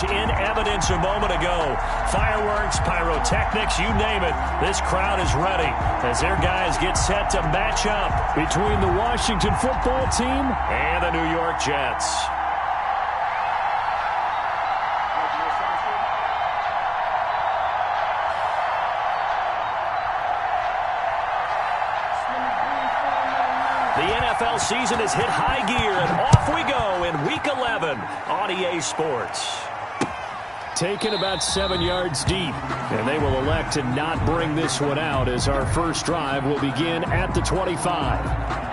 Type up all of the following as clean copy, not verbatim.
was in evidence a moment ago. Fireworks, pyrotechnics, you name it. This crowd is ready as their guys get set to match up between the Washington football team and the New York Jets. The NFL season has hit high gear, and off we go in Week 11 on EA Sports. Taken about 7 yards deep, and they will elect to not bring this one out as our first drive will begin at the 25.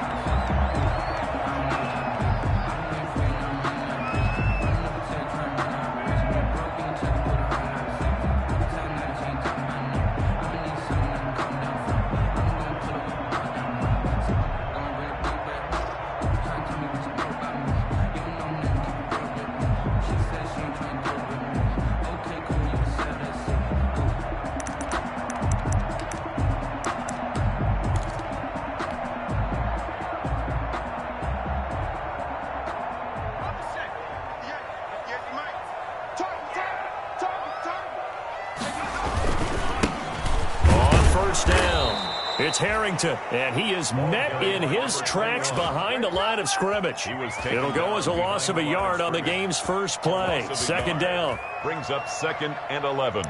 It's Harrington, and he is met in his tracks behind the line of scrimmage. It'll go as a loss of a yard on the game's first play. Second down. Brings up 2nd and 11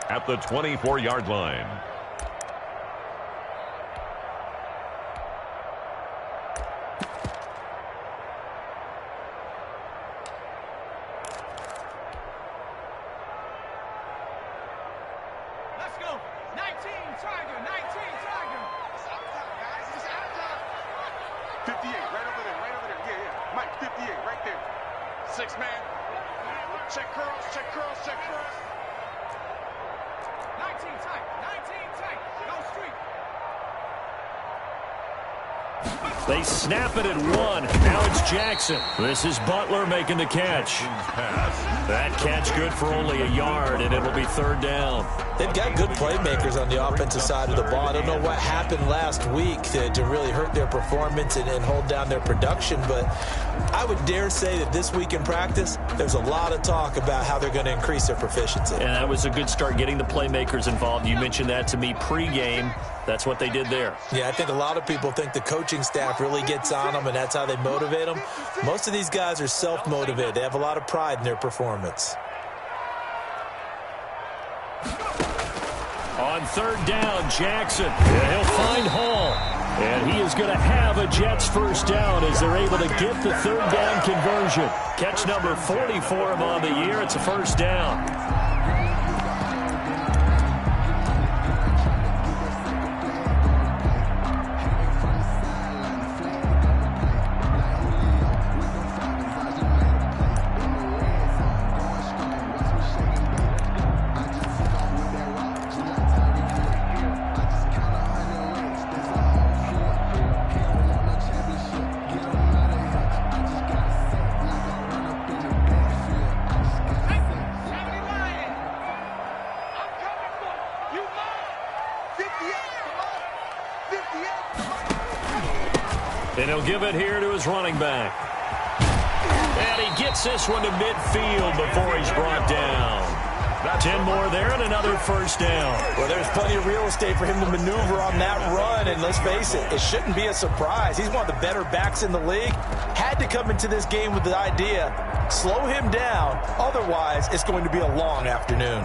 at the 24-yard line. Let's go. 19, Tiger, 19, Tiger. 58, right over there, right over there. Yeah. Mike, 58, right there. 6 man. Check curls, check curls, check curls. 19 tight, 19 tight. Go street. They snap it at 1. Now it's Jackson. This is Butler making the catch. That catch good for only a yard, and it'll be 3rd down. They've got good playmakers on the offensive side of the ball. I don't know what happened last week to really hurt their performance and hold down their production, but I would dare say that this week in practice, there's a lot of talk about how they're going to increase their proficiency. And that was a good start, getting the playmakers involved. You mentioned that to me pregame. That's what they did there. Yeah, I think a lot of people think the coaching staff really gets on them, and that's how they motivate them. Most of these guys are self-motivated. They have a lot of pride in their performance. On 3rd down, Jackson. And he'll find Hall. And he is going to have a Jets first down as they're able to get the 3rd down conversion. Catch number 40 for him on the year. It's a first down. And he'll give it here to his running back. And he gets this one to midfield before he's brought down. 10 more there and another first down. Well, there's plenty of real estate for him to maneuver on that run, and let's face it, it shouldn't be a surprise. He's one of the better backs in the league. Had to come into this game with the idea, slow him down, otherwise it's going to be a long afternoon.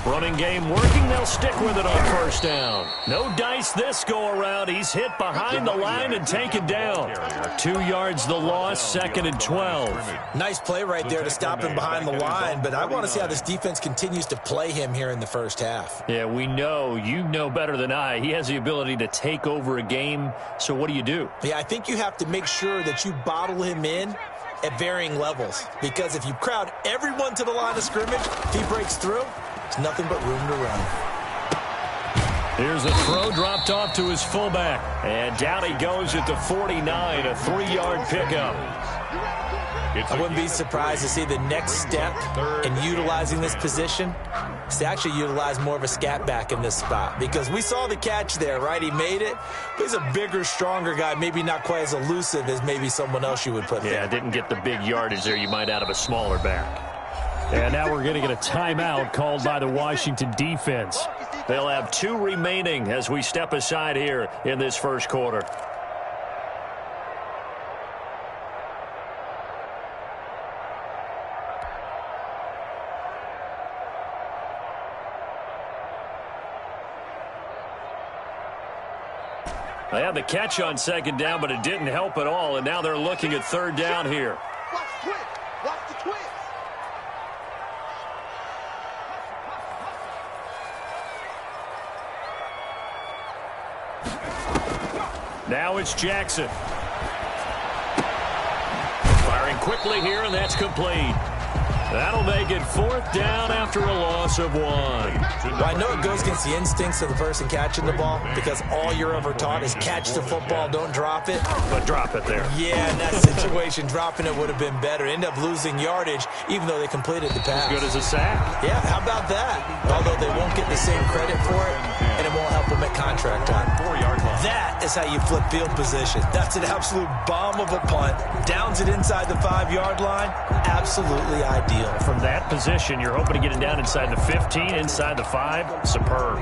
Running game working. They'll stick with it on first down. No dice this go around. He's hit behind the line and taken down. 2 yards the loss, 2nd and 12. Nice play right there to stop him behind the line, but I want to see how this defense continues to play him here in the first half. Yeah, we know. You know better than I. He has the ability to take over a game, so what do you do? Yeah, I think you have to make sure that you bottle him in at varying levels, because if you crowd everyone to the line of scrimmage, if he breaks through, there's nothing but room to run. Here's a throw dropped off to his fullback. And down he goes at the 49, a 3-yard pickup. I wouldn't be surprised to see the next step in utilizing this position is to actually utilize more of a scat back in this spot, because we saw the catch there, right? He made it, but he's a bigger, stronger guy, maybe not quite as elusive as maybe someone else you would put there. Yeah, didn't get the big yardage there you might out of a smaller back. And now we're going to get a timeout called by the Washington defense. They'll have 2 remaining as we step aside here in this first quarter. They had the catch on second down, but it didn't help at all, and now they're looking at third down here. Watch the twist. Watch the twist. Now it's Jackson. Firing quickly here, and that's complete. That'll make it 4th down after a loss of 1. Well, I know it goes against the instincts of the person catching the ball, because all you're ever taught is catch the football, don't drop it. But drop it there. Yeah, in that situation, dropping it would have been better. End up losing yardage, even though they completed the pass. As good as a sack. Yeah, how about that? Although they won't get the same credit for it, and it won't help them at contract time. 4-yard line. That is how you flip field position. That's an absolute bomb of a punt. Downs it inside the 5-yard line. Absolutely ideal. From that position, you're hoping to get it down inside the 15, inside the 5. Superb.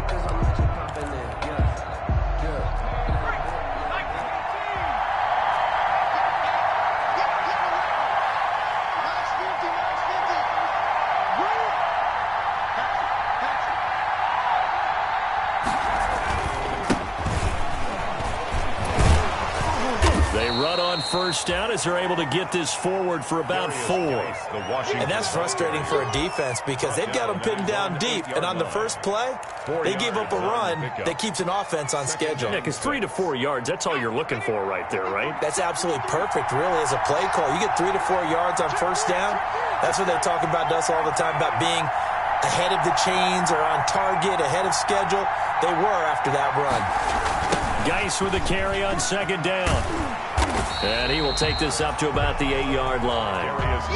They run on first down as they're able to get this forward for about 4. And that's frustrating for a defense, because they've got them pinned down deep. And on the first play, they give up a run that keeps an offense on schedule. Yeah, because 3 to 4 yards, that's all you're looking for right there, right? That's absolutely perfect, really, as a play call. You get 3 to 4 yards on first down. That's what they talk about us all the time, about being ahead of the chains or on target, ahead of schedule. They were after that run. Geis with the carry on second down. And he will take this up to about the 8-yard line.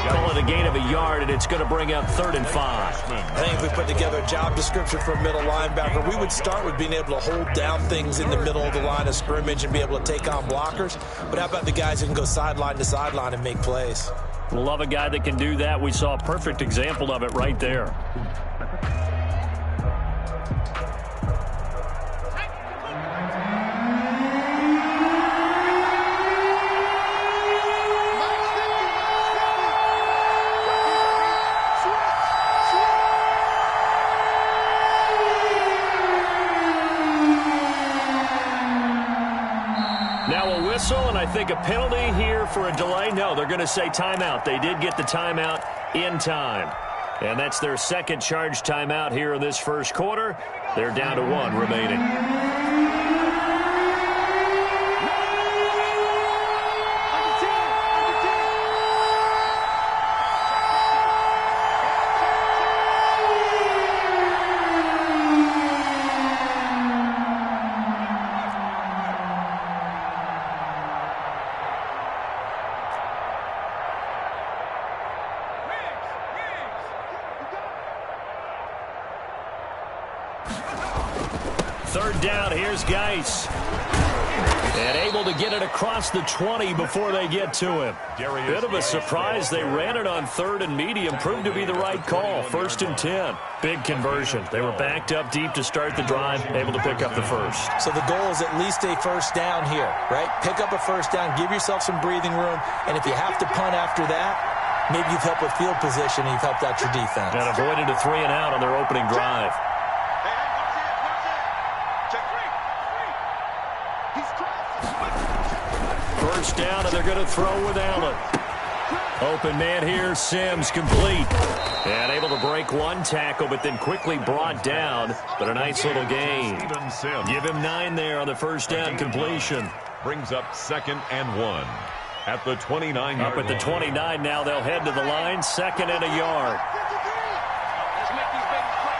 Call it a gain of a yard, and it's going to bring up 3rd and 5. I think if we put together a job description for a middle linebacker, we would start with being able to hold down things in the middle of the line of scrimmage and be able to take on blockers. But how about the guys who can go sideline to sideline and make plays? Love a guy that can do that. We saw a perfect example of it right there. And I think a penalty here for a delay. No, they're going to say timeout. They did get the timeout in time. And that's their second charge timeout here in this first quarter. They're down to 1 remaining. Third down, here's Geis. And able to get it across the 20 before they get to him. Bit of a surprise. They ran it on 3rd and medium. Proved to be the right call. 1st and 10. Big conversion. They were backed up deep to start the drive. Able to pick up the first. So the goal is at least a first down here, right? Pick up a first down. Give yourself some breathing room. And if you have to punt after that, maybe you've helped with field position and you've helped out your defense. And avoided a 3 and out on their opening drive. First down, and they're going to throw with Allen. Open man here, Sims, complete. And able to break 1 tackle, but then quickly brought down. But a nice little gain. Give him 9 there on the first down completion. Brings up 2nd and 1 at the 29-yard line. Up at the 29 now, they'll head to the line. 2nd and a yard. Let's make these babies cry.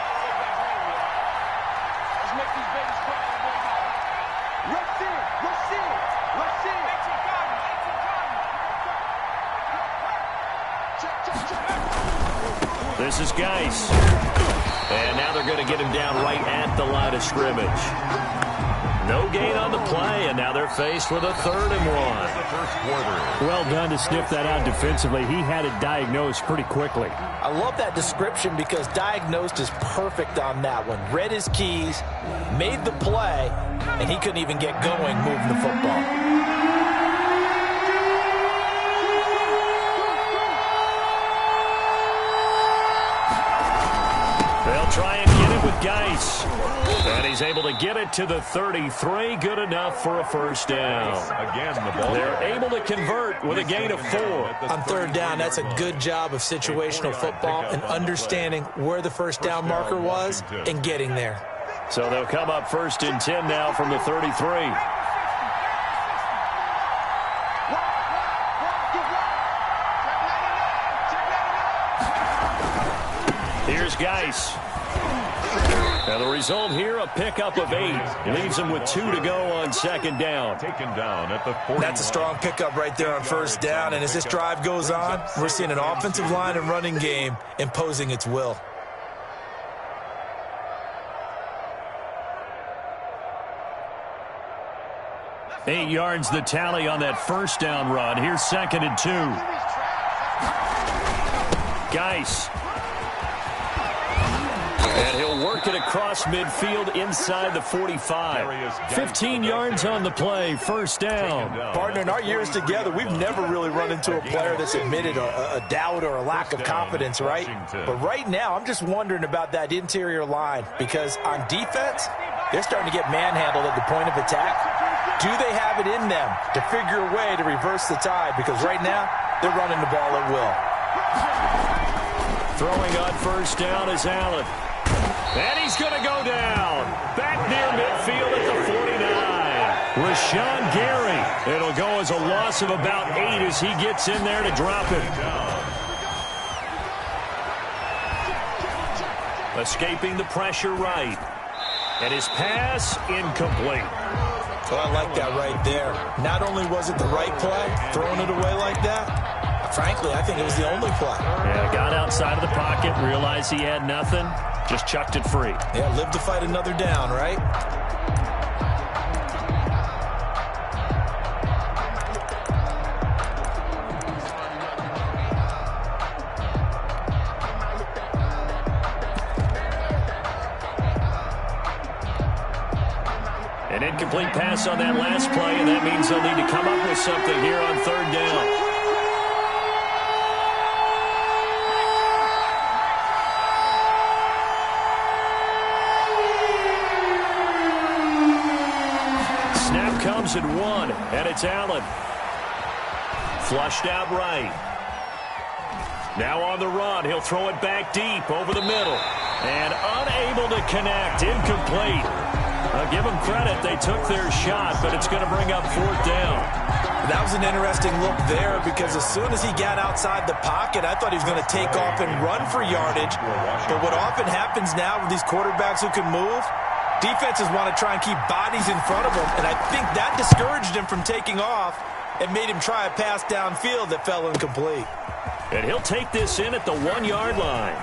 Let's make these babies cry. This is Geis. And now they're going to get him down right at the line of scrimmage. No gain on the play, and now they're faced with a 3rd and 1. Well done to sniff that out defensively. He had it diagnosed pretty quickly. I love that description because diagnosed is perfect on that one. Read his keys, made the play, and he couldn't even get going moving the football. They'll try and get it with Geis. And he's able to get it to the 33. Good enough for a 1st down. Again, the ball. They're able to convert with a gain of 4. On 3rd down, that's a good job of situational football and understanding where the 1st down marker was and getting there. So they'll come up 1st and 10 now from the 33. Here's Geis. And the result here, a pickup of 8. Leaves him with 2 to go on 2nd down. Taken down at the 40. That's a strong pickup right there on 1st down. And as this drive goes on, we're seeing an offensive line and running game imposing its will. Eight yards the tally on that 1st down run. Here's 2nd and 2. Geis. And he'll work it across midfield inside the 45. 15 yards on the play, 1st down. Partner, in our years together, we've never really run into a player that's admitted a doubt or a lack of confidence, right? But right now, I'm just wondering about that interior line because on defense, they're starting to get manhandled at the point of attack. Do they have it in them to figure a way to reverse the tide? Because right now, they're running the ball at will. Throwing on 1st down is Allen. And he's going to go down. Back near midfield at the 49. Rashawn Gary. It'll go as a loss of about 8 as he gets in there to drop it. Escaping the pressure right. And his pass incomplete. Well, I like that right there. Not only was it the right play, throwing it away like that, frankly, I think it was the only play. Yeah, got outside of the pocket, realized he had nothing, just chucked it free. Yeah, live to fight another down, right? An incomplete pass on that last play, and that means they'll need to come up with something here on 3rd down. Snap comes at 1, and it's Allen. Flushed out right. Now on the run, he'll throw it back deep over the middle. And unable to connect, incomplete. I'll give them credit. They took their shot, but it's going to bring up 4th down. That was an interesting look there because as soon as he got outside the pocket, I thought he was going to take off and run for yardage. But what often happens now with these quarterbacks who can move, defenses want to try and keep bodies in front of them, and I think that discouraged him from taking off and made him try a pass downfield that fell incomplete. And he'll take this in at the 1-yard line.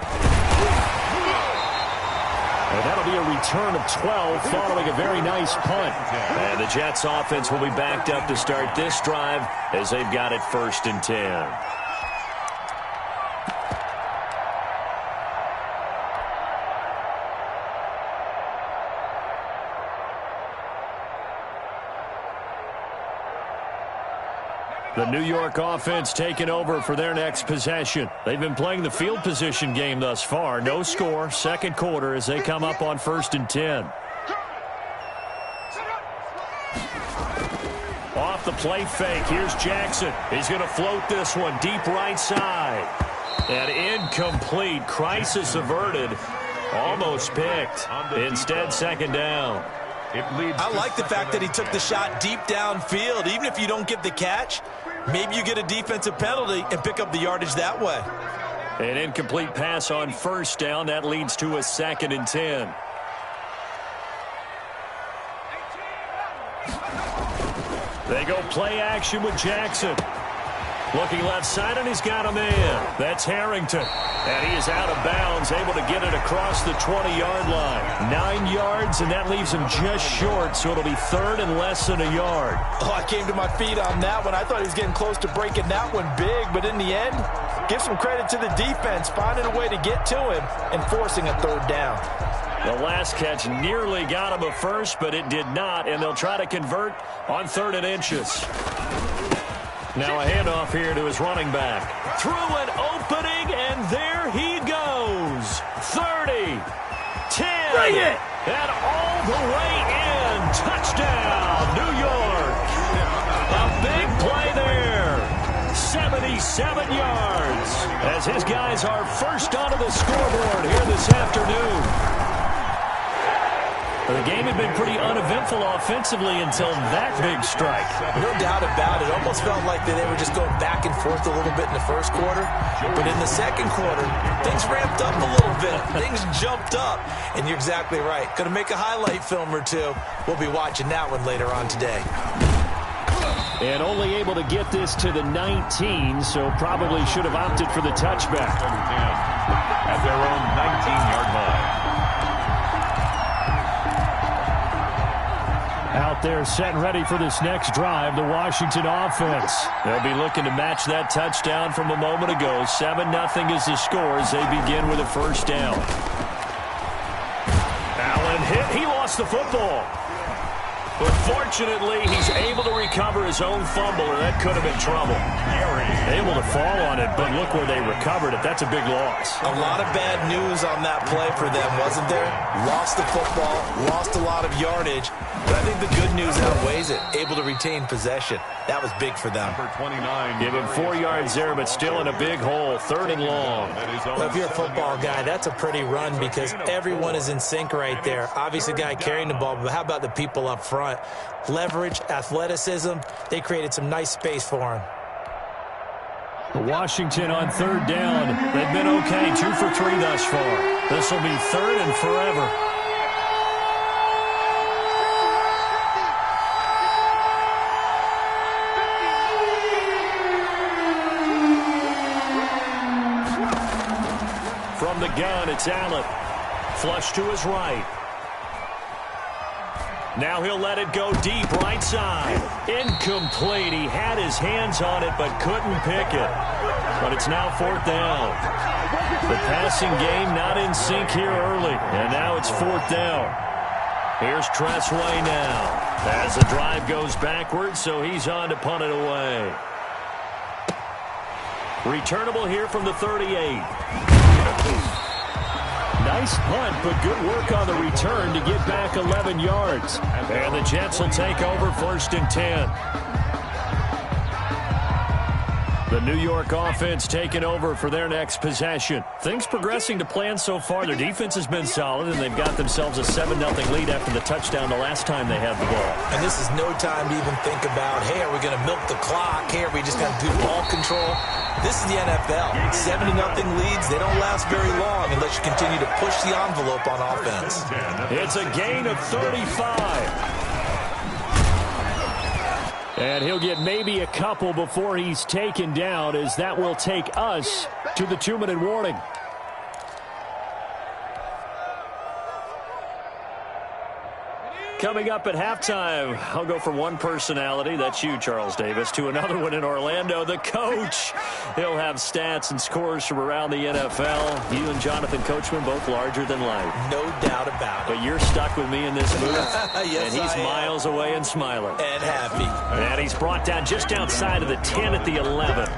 And that'll be a return of 12 following a very nice punt. And the Jets offense will be backed up to start this drive as they've got it 1st and 10. The New York offense taking over for their next possession. They've been playing the field position game thus far. No score, 2nd quarter as they come up on 1st and 10. Off the play fake, here's Jackson. He's going to float this one deep right side. And incomplete. Crisis averted. Almost picked. Instead, 2nd down. I like the fact that he took the shot deep downfield. Even if you don't get the catch, maybe you get a defensive penalty and pick up the yardage that way. An incomplete pass on 1st down. That leads to a 2nd and 10. They go play action with Jackson. Looking left side, and he's got a man. That's Harrington. And he is out of bounds, able to get it across the 20-yard line. 9 yards, and that leaves him just short, so it'll be third and less than a yard. Oh, I came to my feet on that one. I thought he was getting close to breaking that one big, but in the end, give some credit to the defense, finding a way to get to him and forcing a third down. The last catch nearly got him a first, but it did not, and they'll try to convert on 3rd and inches. Now a handoff here to his running back. Through an opening, and there he goes. 30, 10, Bring it! And all the way in. Touchdown, New York. A big play there. 77 yards as his guys are first onto the scoreboard here this afternoon. The game had been pretty uneventful offensively until that big strike. No doubt about it. Almost felt like they were just going back and forth a little bit in the first quarter. But in the second quarter, things ramped up a little bit. Things jumped up. And you're exactly right. Going to make a highlight film or two. We'll be watching that one later on today. And only able to get this to the 19, so probably should have opted for the touchback. At their own 19-yard line. Out there set and ready for this next drive, the Washington offense. They'll be looking to match that touchdown from a moment ago. 7-0 is the score as they begin with a first down. Allen hit. He lost the football. But fortunately, he's able to recover his own fumble, or that could have been trouble. Able to fall on it, but look where they recovered it. That's a big loss. A lot of bad news on that play for them, wasn't there? Lost the football, lost a lot of yardage, but I think the good news outweighs it. Able to retain possession. That was big for them. Number 29. Give him 4 yards there, but still in a big hole. 3rd and long. Well, if you're a football guy, that's a pretty run because everyone is in sync right there. Obviously, the guy carrying the ball, but how about the people up front? Leverage, athleticism, they created some nice space for him. Washington on 3rd down. They've been okay, 2 for 3 thus far. This will be 3rd and forever. From the gun, it's Allen. Flush to his right. Now he'll let it go deep right side. Incomplete. He had his hands on it but couldn't pick it. But it's now 4th down. The passing game not in sync here early. And now it's 4th down. Here's Tressway now. As the drive goes backwards, so he's on to punt it away. Returnable here from the 38. Nice punt, but good work on the return to get back 11 yards. And the Jets will take over 1st and 10. The New York offense taking over for their next possession. Things progressing to plan so far. Their defense has been solid, and they've got themselves a 7-0 lead after the touchdown the last time they had the ball. And this is no time to even think about, hey, are we going to milk the clock? Hey, are we just going to do ball control? This is the NFL. 7-0 leads, they don't last very long unless you continue to push the envelope on offense. It's a gain of 35. And he'll get maybe a couple before he's taken down, as that will take us to the 2-minute warning. Coming up at halftime, I'll go from one personality, that's you, Charles Davis, to another one in Orlando, the coach. He'll have stats and scores from around the NFL. You and Jonathan Coachman, both larger than life. No doubt about it. But you're stuck with me in this booth. Yes, and he's miles away and smiling. And happy. And he's brought down just outside of the 10 at the 11.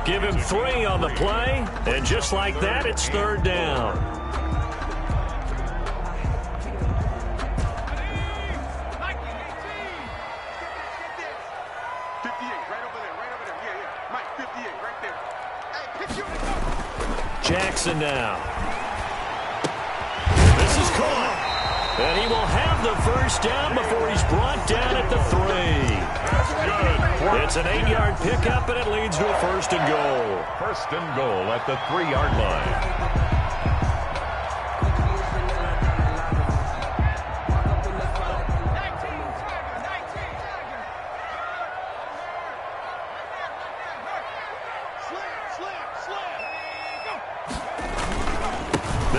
Give him 3 on the play, and just like that, it's 3rd down. Jackson now. This is caught. And he will have the first down before he's brought down at the 3. It's an 8-yard pickup, and it leads to a 1st and goal. 1st and goal at the 3-yard line.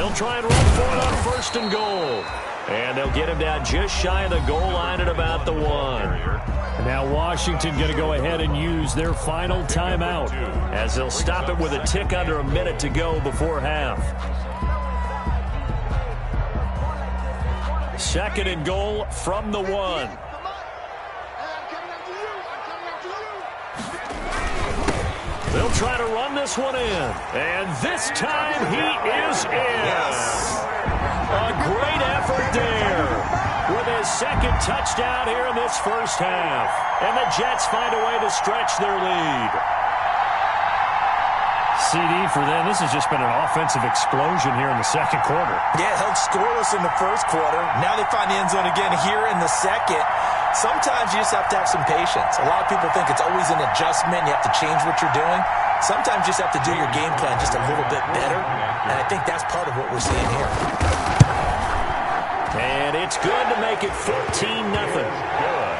They'll try and run for it on 1st and goal. And they'll get him down just shy of the goal line at about the 1. Now Washington going to go ahead and use their final timeout, as they'll stop it with a tick under a minute to go before half. 2nd and goal from the 1. They'll try to run this one in. And this time he is in. Yes. A great effort there with his 2nd touchdown here in this first half. And the Jets find a way to stretch their lead. CD for them. This has just been an offensive explosion here in the 2nd quarter. Yeah, held scoreless in the 1st quarter. Now they find the end zone again here in the 2nd. Sometimes you just have to have some patience. A lot of people think it's always an adjustment. You have to change what you're doing. Sometimes you just have to do your game plan just a little bit better. And I think that's part of what we're seeing here. And it's good to make it 14-0. Good.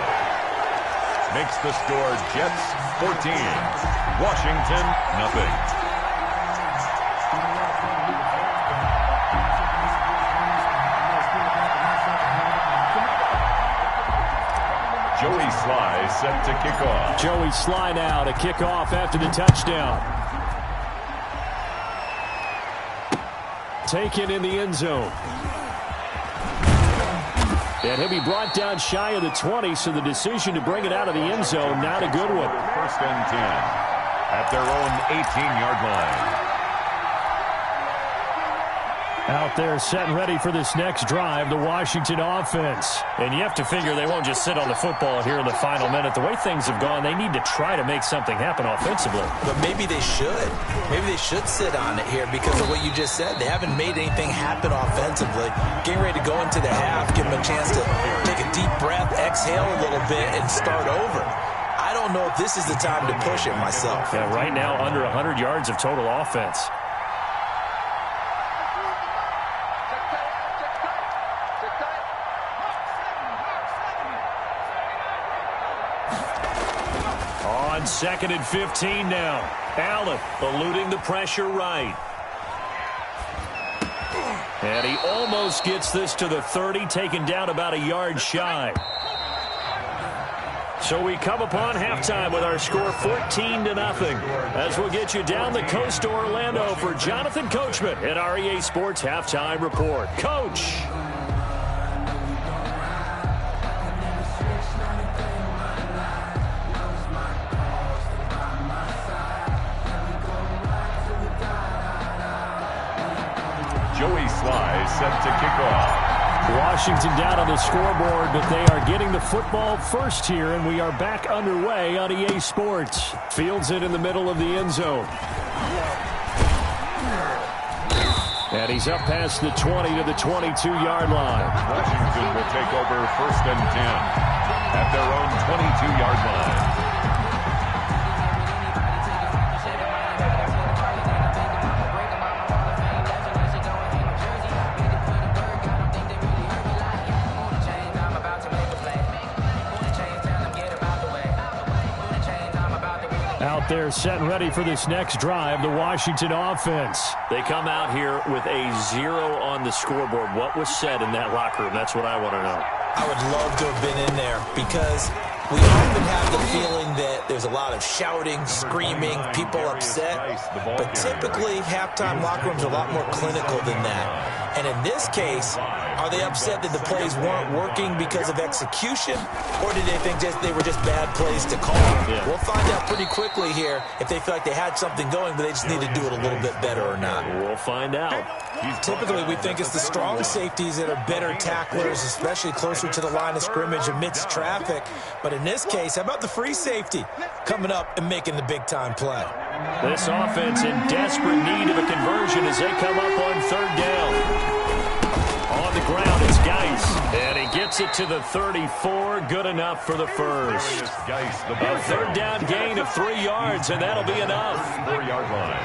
Makes the score Jets 14, Washington nothing. Joey Sly set to kick off. Joey Sly now to kick off after the touchdown. Taken in the end zone. And he'll be brought down shy of the 20, so the decision to bring it out of the end zone, not a good one. 1st and 10 at their own 18-yard line. Out there set and ready for this next drive, the Washington offense. And you have to figure they won't just sit on the football here in the final minute. The way things have gone, they need to try to make something happen offensively. But maybe they should. Maybe they should sit on it here because of what you just said. They haven't made anything happen offensively. Getting ready to go into the half, give them a chance to take a deep breath, exhale a little bit, and start over. I don't know if this is the time to push it myself. Yeah, right now under 100 yards of total offense. On 2nd and 15 now. Allen eluding the pressure right. And he almost gets this to the 30, taken down about a yard shy. So we come upon halftime with our score 14-0. As we'll get you down the coast to Orlando for Jonathan Coachman at our EA Sports Halftime Report. Coach. Joey Sly set to kick off. Washington down on the scoreboard, but they are getting the football first here, and we are back underway on EA Sports. Fields it in the middle of the end zone. And he's up past the 20 to the 22-yard line. Washington will take over 1st and 10 at their own 22-yard line. Out there set and ready for this next drive, the Washington offense. They come out here with a 0 on the scoreboard. What was said in that locker room? That's what I want to know. I would love to have been in there because we often have the feeling that there's a lot of shouting, screaming, people upset. But typically, halftime locker rooms are a lot more clinical than that. And in this case, are they upset that the plays weren't working because of execution? Or did they think they were just bad plays to call? Yeah. We'll find out pretty quickly here if they feel like they had something going, but they just need to do it a little bit better or not. We'll find out. Typically, we think it's the strong safeties that are better tacklers, especially closer to the line of scrimmage amidst traffic. But in this case, how about the free safety coming up and making the big-time play? This offense in desperate need of a conversion as they come up on 3rd down. On the ground, it's Geis. And he gets it to the 34. Good enough for the first. A 3rd down gain of 3 yards, and that'll be enough. 4-yard line.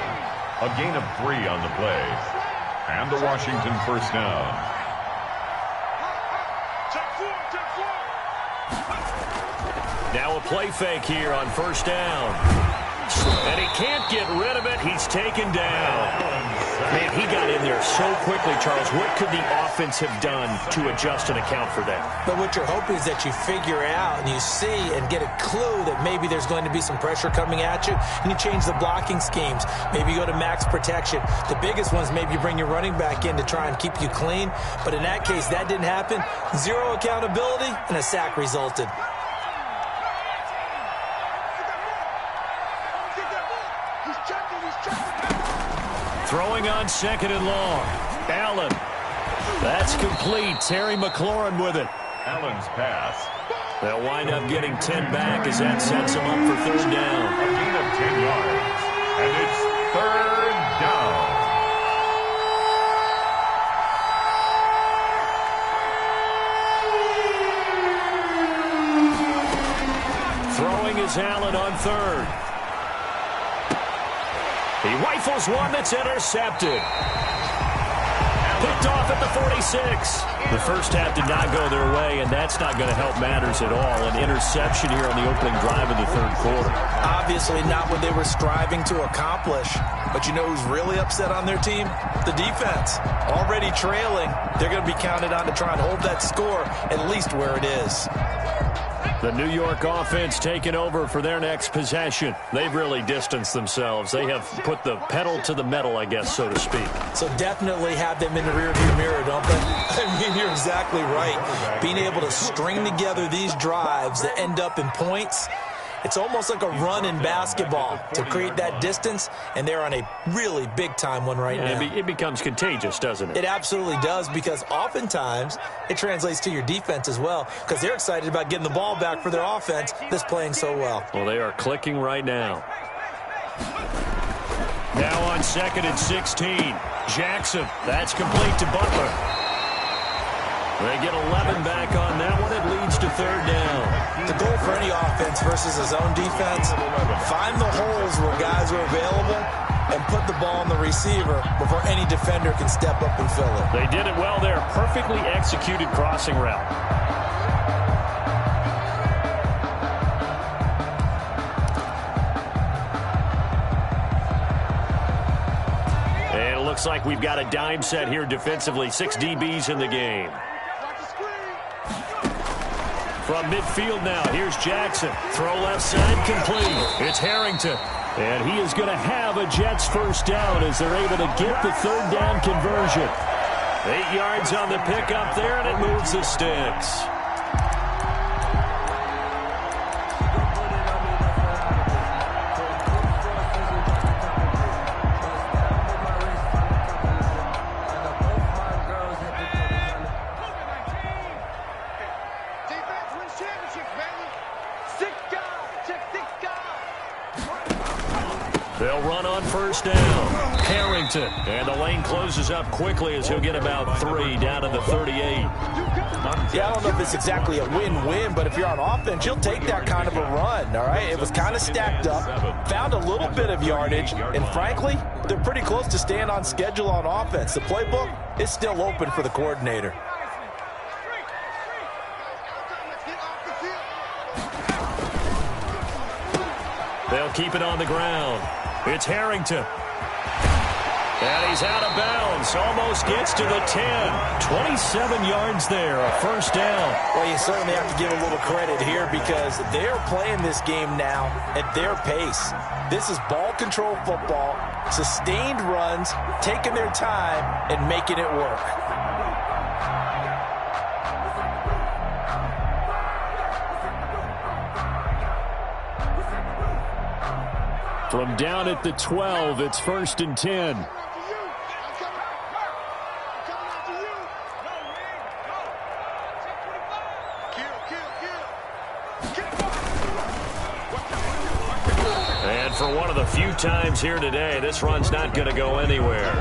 A gain of 3 on the play. And the Washington 1st down. Now a play fake here on 1st down. And he can't get rid of it. He's taken down. Man, he got in there so quickly, Charles. What could the offense have done to adjust and account for that? But what you're hoping is that you figure out and you see and get a clue that maybe there's going to be some pressure coming at you, and you change the blocking schemes. Maybe you go to max protection. The biggest ones, maybe you bring your running back in to try and keep you clean. But in that case, that didn't happen. Zero accountability, and a sack resulted. Throwing on 2nd and long. Allen. That's complete. Terry McLaurin with it. Allen's pass. They'll wind up getting 10 back as that sets them up for 3rd down. A gain of 10 yards. And it's 3rd down. Throwing is Allen on 3rd. He rifles one that's intercepted. Picked off at the 46. The first half did not go their way, and that's not going to help matters at all. An interception here on the opening drive of the 3rd quarter. Obviously not what they were striving to accomplish. But you know who's really upset on their team? The defense. Already trailing. They're going to be counted on to try and hold that score at least where it is. The New York offense taking over for their next possession. They've really distanced themselves. They have put the pedal to the metal, I guess, so to speak. So definitely have them in the rearview mirror, don't they? I mean, you're exactly right. Being able to string together these drives that end up in points, it's almost like a run in basketball to create that distance, and they're on a really big-time one right now. It becomes contagious, doesn't it? It absolutely does, because oftentimes it translates to your defense as well, because they're excited about getting the ball back for their offense that's playing so well. Well, they are clicking right now. Now on 2nd and 16. Jackson. That's complete to Butler. They get 11 back on that one. It leads to 3rd down. The goal for any offense versus his own defense, find the holes where guys are available and put the ball on the receiver before any defender can step up and fill it. They did it well there. Perfectly executed crossing route. And it looks like we've got a dime set here defensively. 6 DBs in the game. From midfield now, here's Jackson. Throw left side complete. It's Harrington. And he is going to have a Jets first down as they're able to get the 3rd down conversion. 8 yards on the pickup there, and it moves the sticks. They'll run on first down. Harrington. And the lane closes up quickly as he'll get about 3 down to the 38. Yeah, I don't know if it's exactly a win-win, but if you're on offense, you'll take that kind of a run, all right? It was kind of stacked up, found a little bit of yardage, and frankly, they're pretty close to staying on schedule on offense. The playbook is still open for the coordinator. They'll keep it on the ground. It's Harrington. And he's out of bounds. Almost gets to the 10. 27 yards there, a first down. Well, you certainly have to give a little credit here because they're playing this game now at their pace. This is ball control football, sustained runs, taking their time, and making it work. From down at the 12, it's 1st and 10. And for one of the few times here today, this run's not going to go anywhere.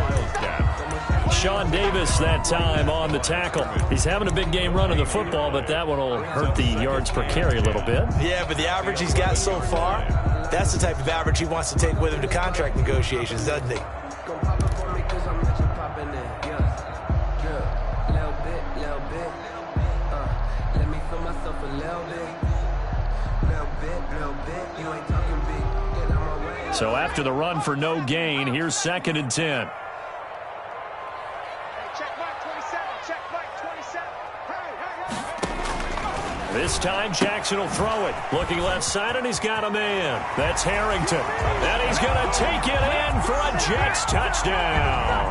Sean Davis that time on the tackle. He's having a big game running the football, but that one will hurt the yards per carry a little bit. Yeah, but the average he's got so far, that's the type of average he wants to take with him to contract negotiations, doesn't he? So after the run for no gain, here's 2nd and 10. This time Jackson will throw it. Looking left side, and he's got a man. That's Harrington. And he's going to take it in for a Jets touchdown.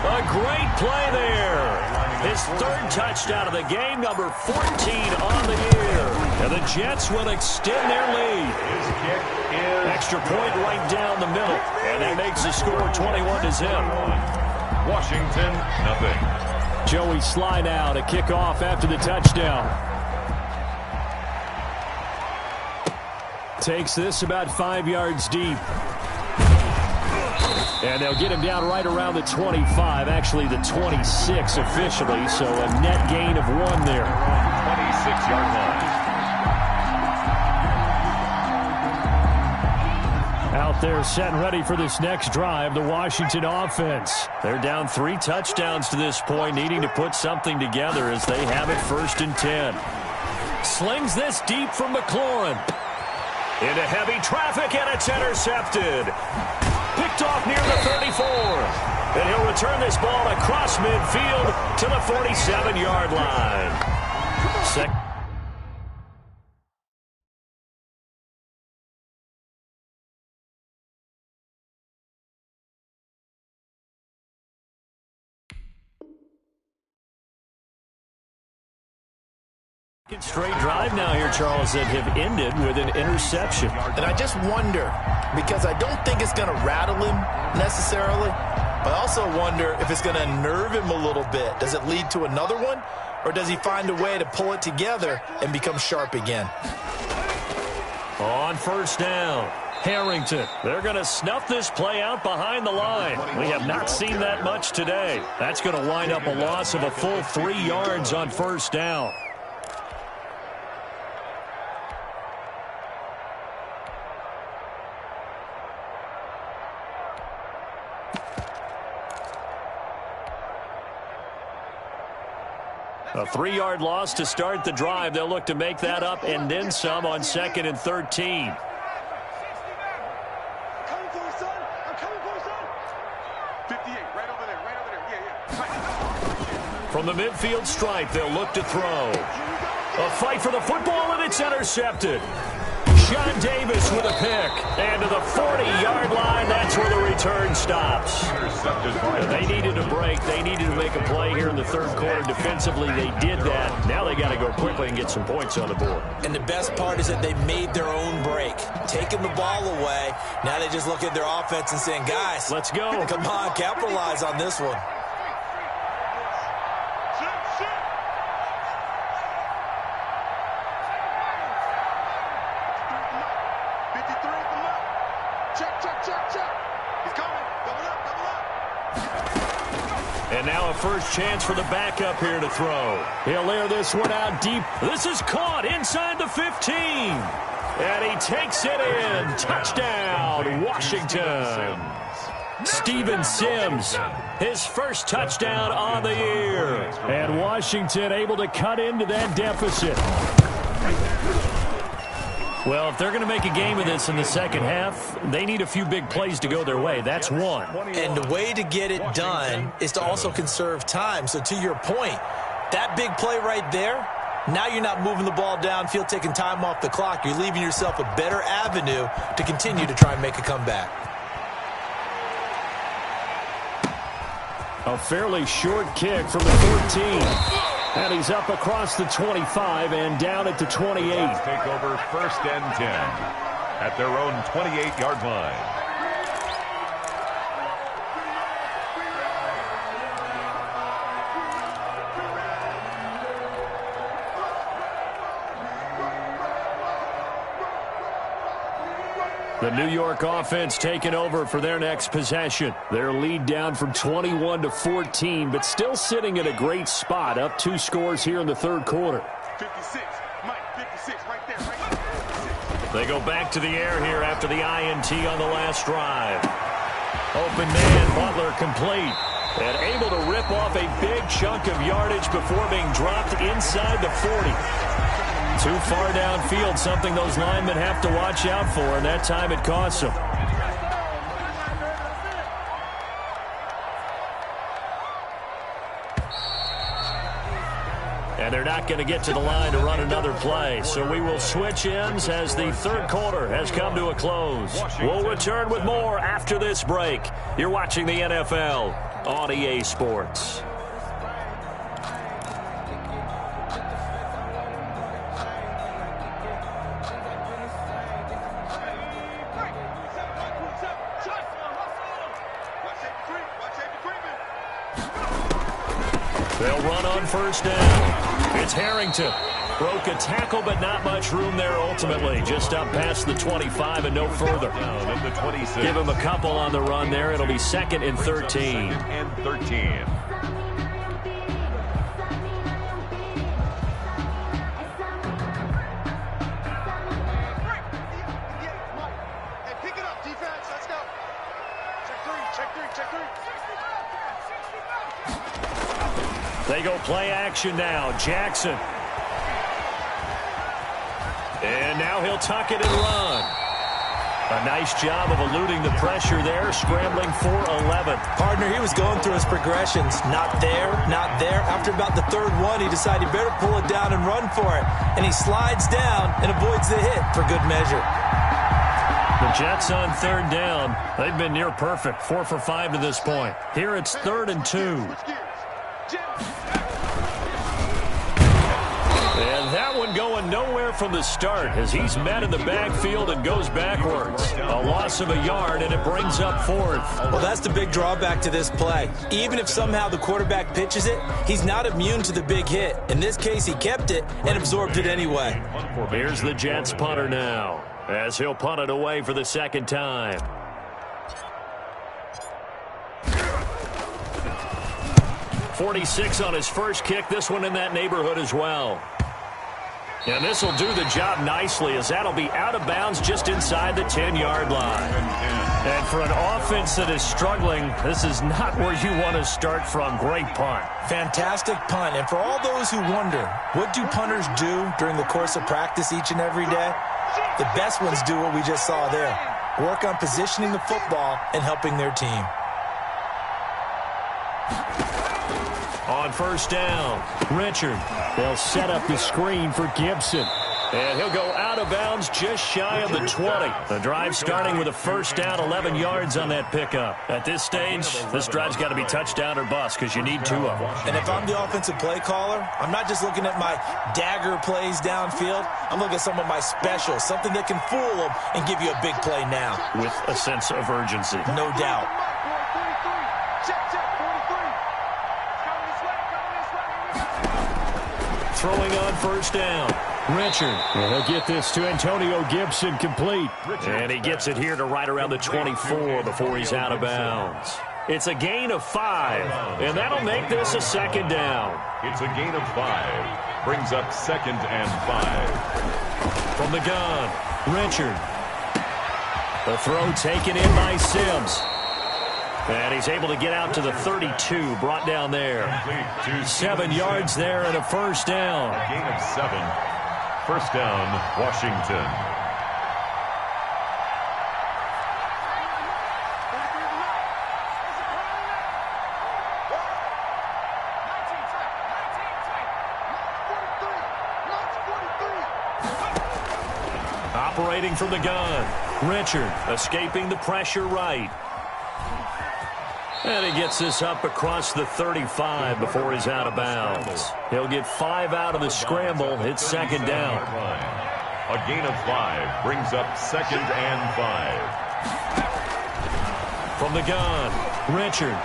A great play there. His third touchdown of the game, number 14 on the year. And the Jets will extend their lead. Extra point right down the middle. And that makes the score 21-0. Washington, nothing. Joey Sly now to kick off after the touchdown. Takes this about 5 yards deep. And they'll get him down right around the 25, actually the 26 officially, so a net gain of 1 there. 26-yard line. Out there set and ready for this next drive, the Washington offense. They're down 3 touchdowns to this point, needing to put something together as they have it 1st and 10. Slings this deep from McLaurin. Into heavy traffic, and it's intercepted. Picked off near the 34. And he'll return this ball across midfield to the 47-yard line. Straight drive now here, Charles, that have ended with an interception. And I just wonder, because I don't think it's going to rattle him necessarily, but I also wonder if it's going to unnerve him a little bit. Does it lead to another one, or does he find a way to pull it together and become sharp again? On 1st down, Harrington. They're going to snuff this play out behind the line. We have not seen that much today. That's going to wind up a loss of a full 3 yards on 1st down. A 3-yard loss to start the drive. They'll look to make that up and then some on 2nd and 13. Coming for you, son. I'm coming for you, son. 58, right over there, right over there. Yeah. From the midfield stripe, they'll look to throw. A fight for the football, and it's intercepted. Sean Davis with a pick. And to the 40-yard line, that's where the return stops. They needed a break. They needed to make a play here in the 3rd quarter. Defensively, they did that. Now they got to go quickly and get some points on the board. And the best part is that they made their own break, taking the ball away. Now they just look at their offense and saying, guys, let's go. Come on, capitalize on this one. And now a first chance for the backup here to throw. He'll air this one out deep. This is caught inside the 15. And he takes it in. Touchdown, Washington. Steven Sims, his first touchdown on the year. And Washington able to cut into that deficit. Well, if they're going to make a game of this in the second half, they need a few big plays to go their way. That's one. And the way to get it done is to also conserve time. So to your point, that big play right there, now you're not moving the ball downfield, taking time off the clock. You're leaving yourself a better avenue to continue to try and make a comeback. A fairly short kick from the 14. And he's up across the 25 and down at the 28. Take over 1st and 10 at their own 28-yard line. The New York offense taking over for their next possession. Their lead down from 21 to 14, but still sitting at a great spot, up 2 scores here in the 3rd quarter. 56, Mike, 56, right there, right there. They go back to the air here after the INT on the last drive. Open man, Butler complete. And able to rip off a big chunk of yardage before being dropped inside the 40. Too far downfield, something those linemen have to watch out for, and that time it costs them. And they're not going to get to the line to run another play. So we will switch ends as the third quarter has come to a close. We'll return with more after this break. You're watching the NFL on EA Sports. They'll run on first down. It's Harrington. Broke a tackle, but not much room there ultimately. Just up past the 25 and no further. Give him a couple on the run there. It'll be 2nd and 13. 2nd and 13. They go play action now. Jackson. And now he'll tuck it and run. A nice job of eluding the pressure there, scrambling for 11. Partner, he was going through his progressions. Not there, not there. After about the third one, he decided he better pull it down and run for it. And he slides down and avoids the hit for good measure. The Jets on third down. They've been near perfect, 4 for 5 to this point. Here it's 3rd and 2. And that one going nowhere from the start as he's met in the backfield and goes backwards. A loss of a yard, and it brings up 4th. Well, that's the big drawback to this play. Even if somehow the quarterback pitches it, he's not immune to the big hit. In this case, he kept it and absorbed it anyway. Here's the Jets punter now as he'll punt it away for the second time. .46 on his first kick. This one in that neighborhood as well. And this will do the job nicely as that'll be out of bounds just inside the 10-yard line. And for an offense that is struggling, this is not where you want to start from. Great punt. Fantastic punt. And for all those who wonder, what do punters do during the course of practice each and every day? The best ones do what we just saw there. Work on positioning the football and helping their team. On first down, Richard. They'll set up the screen for Gibson. And he'll go out of bounds just shy of the 20. The drive starting with a first down, 11 yards on that pickup. At this stage, this drive's got to be touchdown or bust because you need 2 of them. And if I'm the offensive play caller, I'm not just looking at my dagger plays downfield. I'm looking at some of my specials, something that can fool them and give you a big play now. With a sense of urgency. No doubt. Throwing on first down. Richard. And he'll get this to Antonio Gibson complete. And he gets it here to right around the 24 before he's out of bounds. It's a gain of 5, and that'll make this a second down. It's a gain of 5. Brings up 2nd and 5. From the gun, Richard. The throw taken in by Sims. And he's able to get out to the 32, brought down there. 7 yards there and a first down. A gain of 7. First down, Washington. Operating from the gun, Richard escaping the pressure right. And he gets this up across the 35 before he's out of bounds. He'll get 5 out of the scramble. It's second down. A gain of 5 brings up 2nd and 5. From the gun, Richard.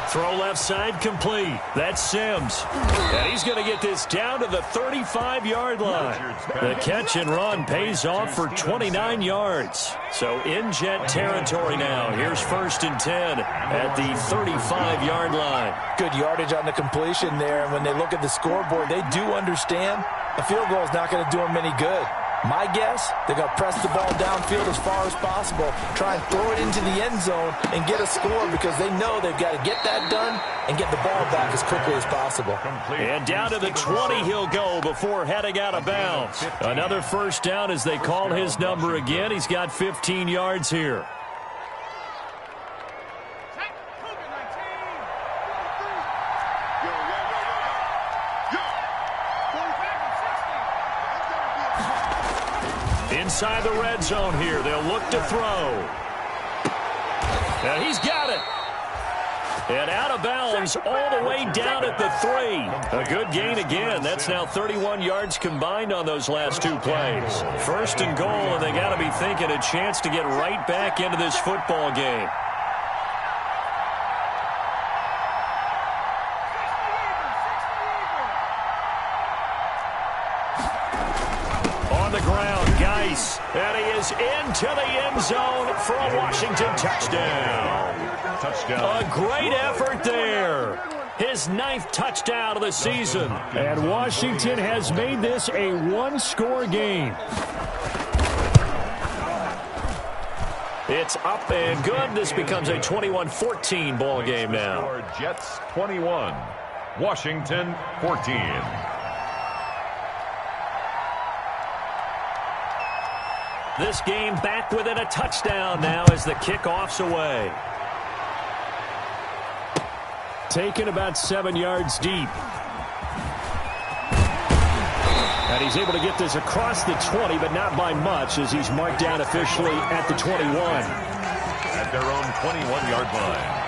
Throw left side complete. That's Sims. And he's going to get this down to the 35-yard line. The catch and run pays off for 29 yards. So in Jet territory now. Here's 1st and 10 at the 35-yard line. Good yardage on the completion there. And when they look at the scoreboard, they do understand a field goal is not going to do them any good. My guess, they're going to press the ball downfield as far as possible, try and throw it into the end zone and get a score because they know they've got to get that done and get the ball back as quickly as possible. And down to the 20 he'll go before heading out of bounds. Another first down as they call his number again. He's got 15 yards here. inside the red zone here. They'll look to throw. And he's got it. And out of bounds all the way down at the 3. A good gain again. That's now 31 yards combined on those last 2 plays. First and goal, and they got to be thinking a chance to get right back into this football game. On the ground, Geis. And he is into the end zone for a Washington touchdown. A great effort there. His 9th touchdown of the season. And Washington has made this a one-score game. It's up and good. This becomes a 21-14 ball game now. Jets 21, Washington 14. This game back within a touchdown now as the kickoff's away. Taken about 7 yards deep. And he's able to get this across the 20, but not by much, as he's marked down officially at the 21. At their own 21-yard line.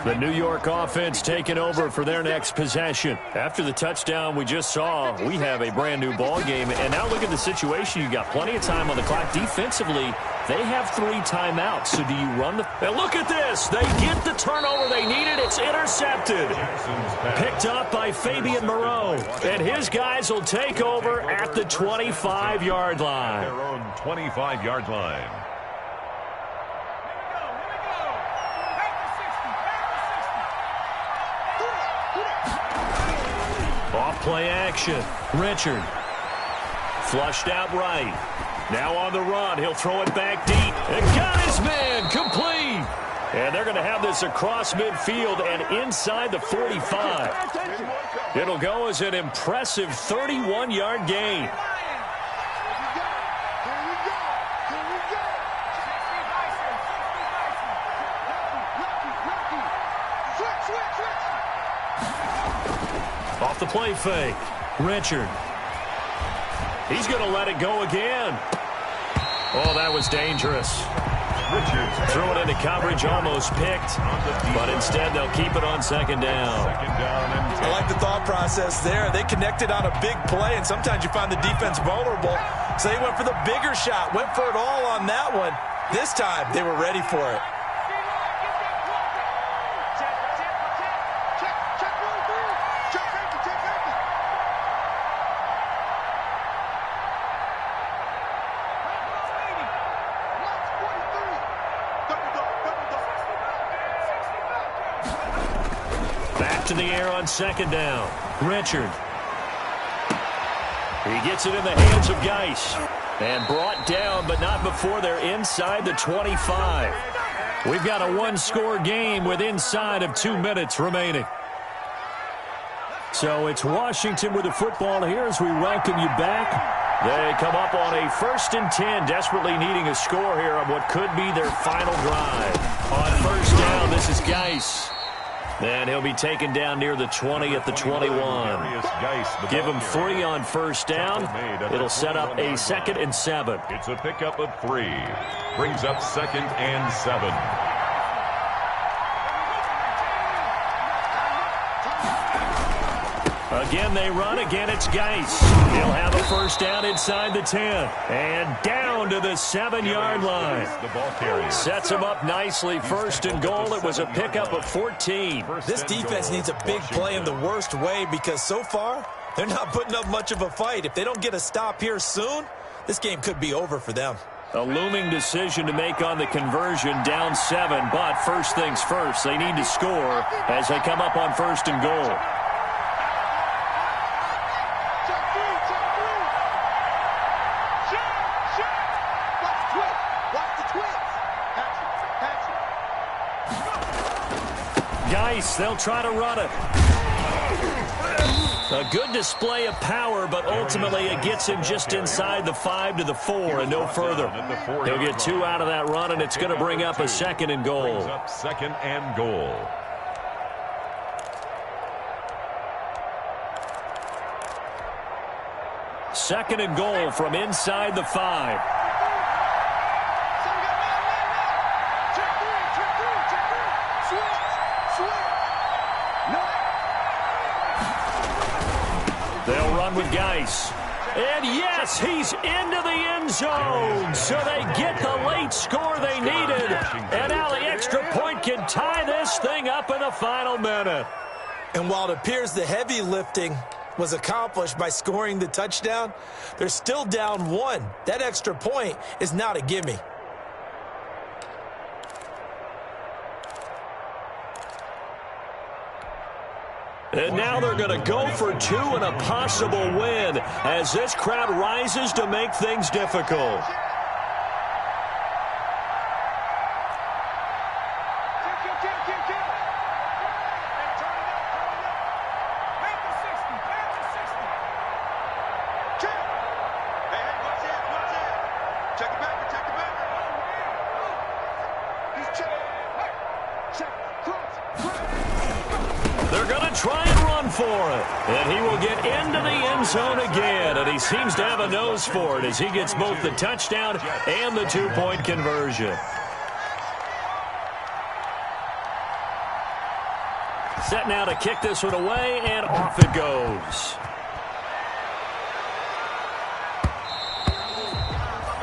The New York offense taking over for their next possession. After the touchdown we just saw, we have a brand-new ball game. And now look at the situation. You got plenty of time on the clock. Defensively, they have 3 timeouts. So do you run the... And look at this. They get the turnover they needed. It's intercepted. Picked up by Fabian Moreau. And his guys will take over at the 25-yard line. Their own 25-yard line. Off-play action. Richard. Flushed out right. Now on the run. He'll throw it back deep. And got his man. Complete. And they're going to have this across midfield and inside the 45. It'll go as an impressive 31-yard gain. Off the play fake. Richard. He's going to let it go again. Oh, that was dangerous. Richard threw it into coverage, almost picked, but instead they'll keep it on second down. I like the thought process there. They connected on a big play, and sometimes you find the defense vulnerable. So they went for the bigger shot, went for it all on that one. This time, they were ready for it. To the air on second down. Richard. He gets it in the hands of Geis. And brought down, but not before they're inside the 25. We've got a one-score game with inside of 2 minutes remaining. So it's Washington with the football here as we welcome you back. They come up on a 1st and 10, desperately needing a score here on what could be their final drive. On first down, this is Geis. And he'll be taken down near the 20 at the 21. Give him 3 on first down. It'll set up a 2nd and 7. It's a pickup of 3. Brings up 2nd and 7. Again, they run. Again, it's Geis. He'll have a first down inside the 10. And down to the 7-yard line. Sets him up nicely. First and goal. It was a pickup of 14. This defense needs a big play in the worst way because so far, they're not putting up much of a fight. If they don't get a stop here soon, this game could be over for them. A looming decision to make on the conversion, down 7. But first things first, they need to score as they come up on first and goal. Geis, they'll try to run it. A good display of power, but ultimately it gets him just inside the 5 to the 4 and no further. He'll get 2 out of that run, and it's going to bring up a 2nd and goal. Brings up 2nd and goal. Second and goal from inside the 5. They'll run with Geis. And yes, he's into the end zone. So they get the late score they needed. And now the extra point can tie this thing up in the final minute. And while it appears the heavy lifting was accomplished by scoring the touchdown, they're still down 1. That extra point is not a gimme. And now they're going to go for 2 and a possible win as this crowd rises to make things difficult. They're going to try and run for it. And he will get into the end zone again. And he seems to have a nose for it as he gets both the touchdown and the 2-point conversion. Set now to kick this one away, and off it goes.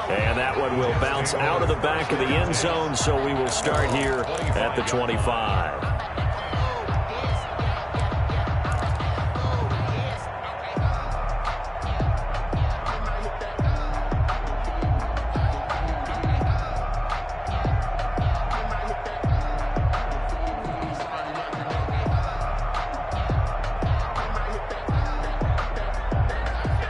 And that one will bounce out of the back of the end zone, so we will start here at the 25.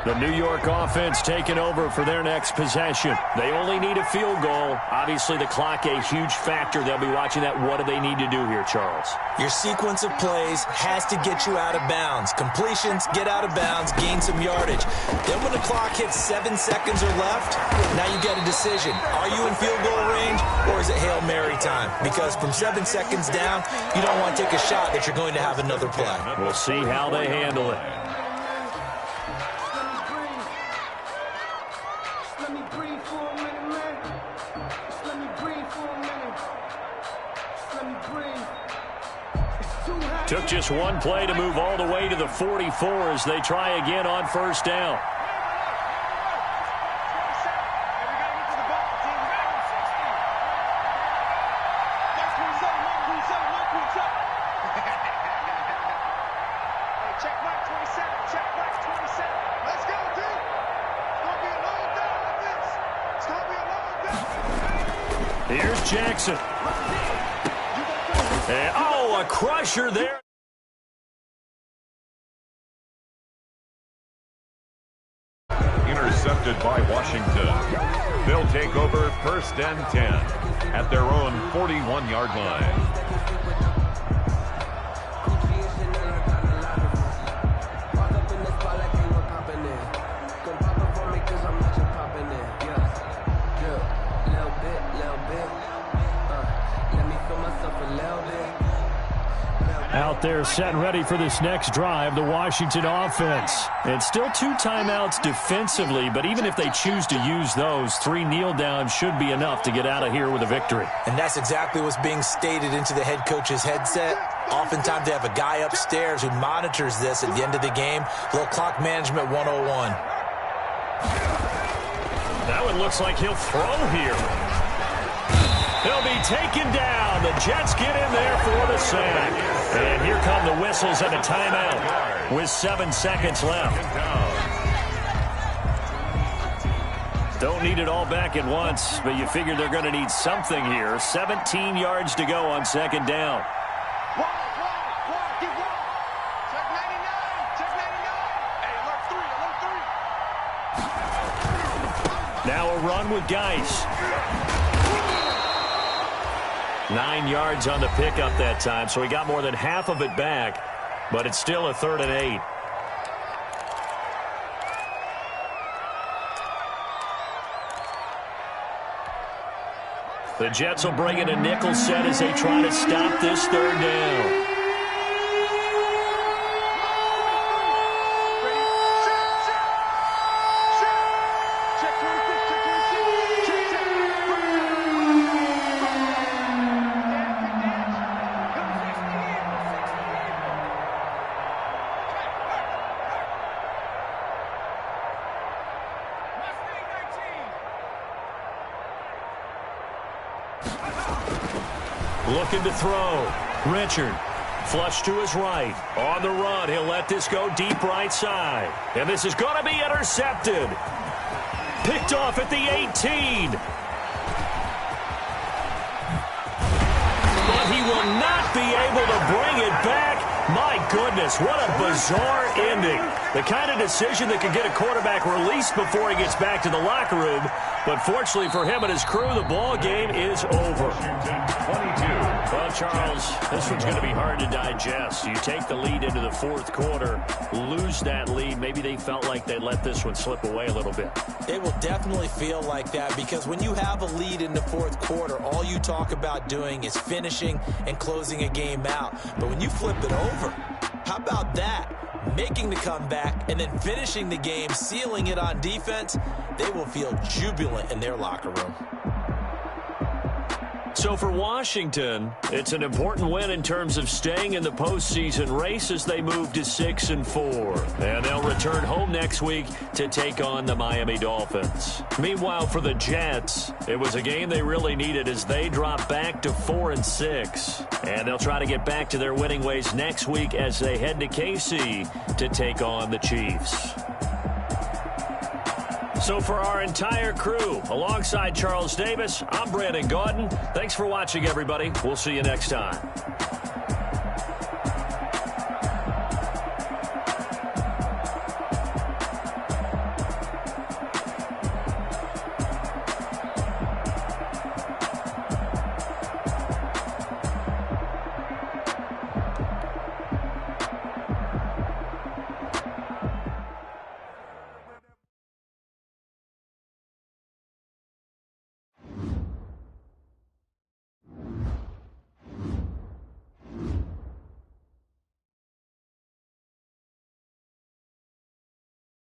The New York offense taking over for their next possession. They only need a field goal. Obviously, the clock a huge factor. They'll be watching that. What do they need to do here, Charles? Your sequence of plays has to get you out of bounds. Completions, get out of bounds, gain some yardage. Then when the clock hits 7 seconds or left, now you get a decision. Are you in field goal range, or is it Hail Mary time? Because from 7 seconds down, you don't want to take a shot that you're going to have another play. We'll see how they handle it. Took just one play to move all the way to the 44 as they try again on first down. Here's Jackson. And, oh, a crusher there. Intercepted by Washington. They'll take over 1st and 10 at their own 41-yard line. Out there set and ready for this next drive, the Washington offense. And still 2 timeouts defensively, but even if they choose to use those, 3 kneel downs should be enough to get out of here with a victory. And that's exactly what's being stated into the head coach's headset. Oftentimes they have a guy upstairs who monitors this at the end of the game. A little clock management 101. That one looks like he'll throw here. He'll be taken down. The Jets get in there for the sack. And here come the whistles and a timeout with 7 seconds left. Don't need it all back at once, but you figure they're going to need something here. 17 yards to go on 2nd down. Now a run with Geis. 9 yards on the pickup that time, so he got more than half of it back, but it's still a 3rd and 8. The Jets will bring in a nickel set as they try to stop this 3rd down. Looking to throw. Richard. Flush to his right. On the run, he'll let this go deep right side. And this is going to be intercepted. Picked off at the 18. But he will not be able to bring it back. My goodness, what a bizarre ending. The kind of decision that could get a quarterback released before he gets back to the locker room. But fortunately for him and his crew, the ball game is over. 22. Well, Charles, this one's going to be hard to digest. You take the lead into the fourth quarter, lose that lead. Maybe they felt like they let this one slip away a little bit. It will definitely feel like that because when you have a lead in the fourth quarter, all you talk about doing is finishing and closing a game out. But when you flip it over, how about that? Making the comeback and then finishing the game, sealing it on defense, they will feel jubilant in their locker room. So for Washington, it's an important win in terms of staying in the postseason race as they move to 6-4. And they'll return home next week to take on the Miami Dolphins. Meanwhile, for the Jets, it was a game they really needed as they drop back to 4-6. And they'll try to get back to their winning ways next week as they head to KC to take on the Chiefs. So for our entire crew, alongside Charles Davis, I'm Brandon Gaudin. Thanks for watching, everybody. We'll see you next time.